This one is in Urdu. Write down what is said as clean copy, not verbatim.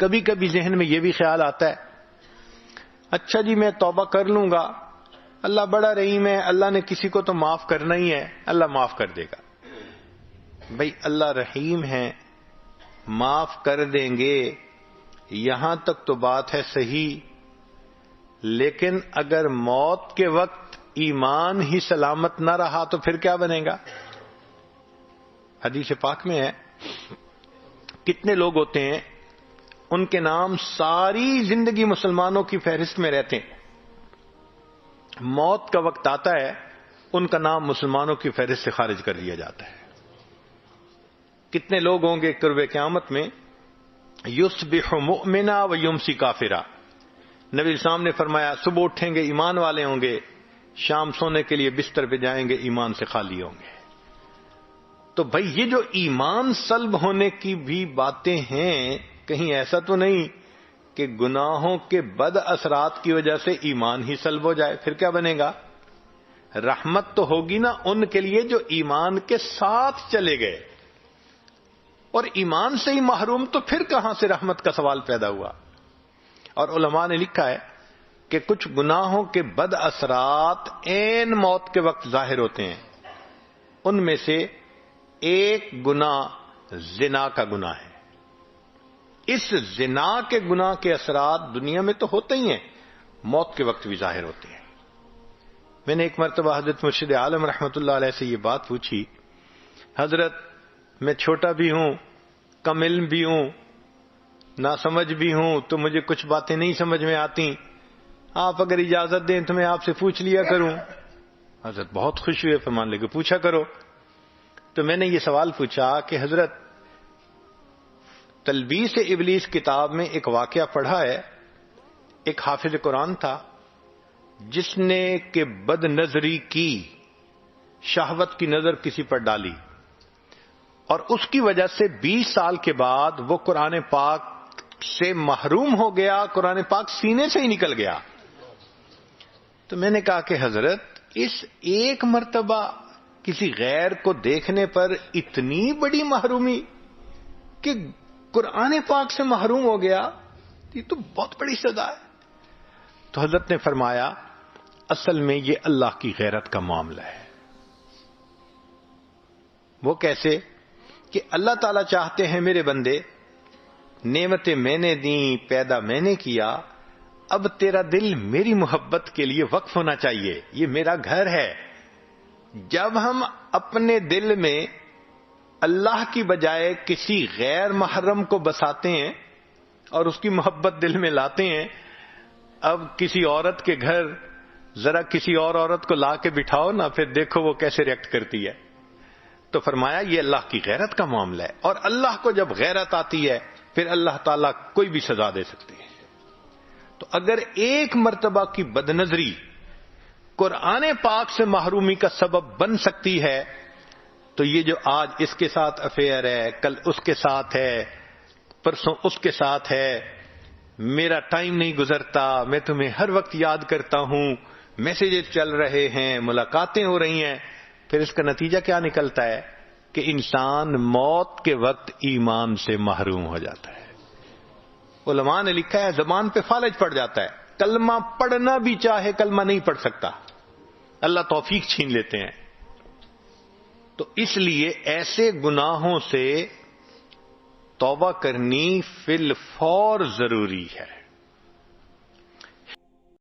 کبھی کبھی ذہن میں یہ بھی خیال آتا ہے اچھا جی میں توبہ کر لوں گا، اللہ بڑا رحیم ہے، اللہ نے کسی کو تو معاف کرنا ہی ہے، اللہ معاف کر دے گا۔ بھئی اللہ رحیم ہے، معاف کر دیں گے، یہاں تک تو بات ہے صحیح، لیکن اگر موت کے وقت ایمان ہی سلامت نہ رہا تو پھر کیا بنے گا؟ حدیث پاک میں ہے کتنے لوگ ہوتے ہیں ان کے نام ساری زندگی مسلمانوں کی فہرست میں رہتے ہیں، موت کا وقت آتا ہے ان کا نام مسلمانوں کی فہرست سے خارج کر دیا جاتا ہے۔ کتنے لوگ ہوں گے قرب قیامت میں یصبح مؤمنا و یمسی کافرا، نبی اسلام نے فرمایا صبح اٹھیں گے ایمان والے ہوں گے، شام سونے کے لیے بستر پہ جائیں گے ایمان سے خالی ہوں گے۔ تو بھائی یہ جو ایمان سلب ہونے کی بھی باتیں ہیں، کہیں ایسا تو نہیں کہ گناہوں کے بد اثرات کی وجہ سے ایمان ہی سلب ہو جائے، پھر کیا بنے گا؟ رحمت تو ہوگی نا ان کے لیے جو ایمان کے ساتھ چلے گئے، اور ایمان سے ہی محروم تو پھر کہاں سے رحمت کا سوال پیدا ہوا؟ اور علماء نے لکھا ہے کہ کچھ گناہوں کے بد اثرات عین موت کے وقت ظاہر ہوتے ہیں، ان میں سے ایک گناہ زنا کا گناہ ہے۔ اس زنا کے گناہ کے اثرات دنیا میں تو ہوتے ہی ہیں، موت کے وقت بھی ظاہر ہوتے ہیں۔ میں نے ایک مرتبہ حضرت مرشد عالم رحمت اللہ علیہ سے یہ بات پوچھی، حضرت میں چھوٹا بھی ہوں، کم علم بھی ہوں، ناسمجھ بھی ہوں، تو مجھے کچھ باتیں نہیں سمجھ میں آتی، آپ اگر اجازت دیں تو میں آپ سے پوچھ لیا کروں۔ حضرت بہت خوش ہوئے، فرمان لگے پوچھا کرو۔ تو میں نے یہ سوال پوچھا کہ حضرت تلبیس ابلیس کتاب میں ایک واقعہ پڑھا ہے، ایک حافظ قرآن تھا جس نے کہ بد نظری کی، شہوت کی نظر کسی پر ڈالی، اور اس کی وجہ سے 20 سال کے بعد وہ قرآن پاک سے محروم ہو گیا، قرآن پاک سینے سے ہی نکل گیا۔ تو میں نے کہا کہ حضرت اس ایک مرتبہ کسی غیر کو دیکھنے پر اتنی بڑی محرومی کہ قرآن پاک سے محروم ہو گیا، یہ تو بہت بڑی سزا ہے۔ تو حضرت نے فرمایا اصل میں یہ اللہ کی غیرت کا معاملہ ہے۔ وہ کیسے؟ کہ اللہ تعالیٰ چاہتے ہیں میرے بندے، نعمتیں میں نے دیں، پیدا میں نے کیا، اب تیرا دل میری محبت کے لیے وقف ہونا چاہیے، یہ میرا گھر ہے۔ جب ہم اپنے دل میں اللہ کی بجائے کسی غیر محرم کو بساتے ہیں اور اس کی محبت دل میں لاتے ہیں، اب کسی عورت کے گھر ذرا کسی اور عورت کو لا کے بٹھاؤ نا، پھر دیکھو وہ کیسے ریئیکٹ کرتی ہے۔ تو فرمایا یہ اللہ کی غیرت کا معاملہ ہے، اور اللہ کو جب غیرت آتی ہے پھر اللہ تعالیٰ کوئی بھی سزا دے سکتے ہیں۔ تو اگر ایک مرتبہ کی بدنظری قرآن پاک سے محرومی کا سبب بن سکتی ہے، تو یہ جو آج اس کے ساتھ افیئر ہے، کل اس کے ساتھ ہے، پرسوں اس کے ساتھ ہے، میرا ٹائم نہیں گزرتا، میں تمہیں ہر وقت یاد کرتا ہوں، میسیجز چل رہے ہیں، ملاقاتیں ہو رہی ہیں، پھر اس کا نتیجہ کیا نکلتا ہے کہ انسان موت کے وقت ایمان سے محروم ہو جاتا ہے۔ علماء نے لکھا ہے زبان پہ فالج پڑ جاتا ہے، کلمہ پڑھنا بھی چاہے کلمہ نہیں پڑھ سکتا، اللہ توفیق چھین لیتے ہیں۔ تو اس لیے ایسے گناہوں سے توبہ کرنی فی الفور ضروری ہے۔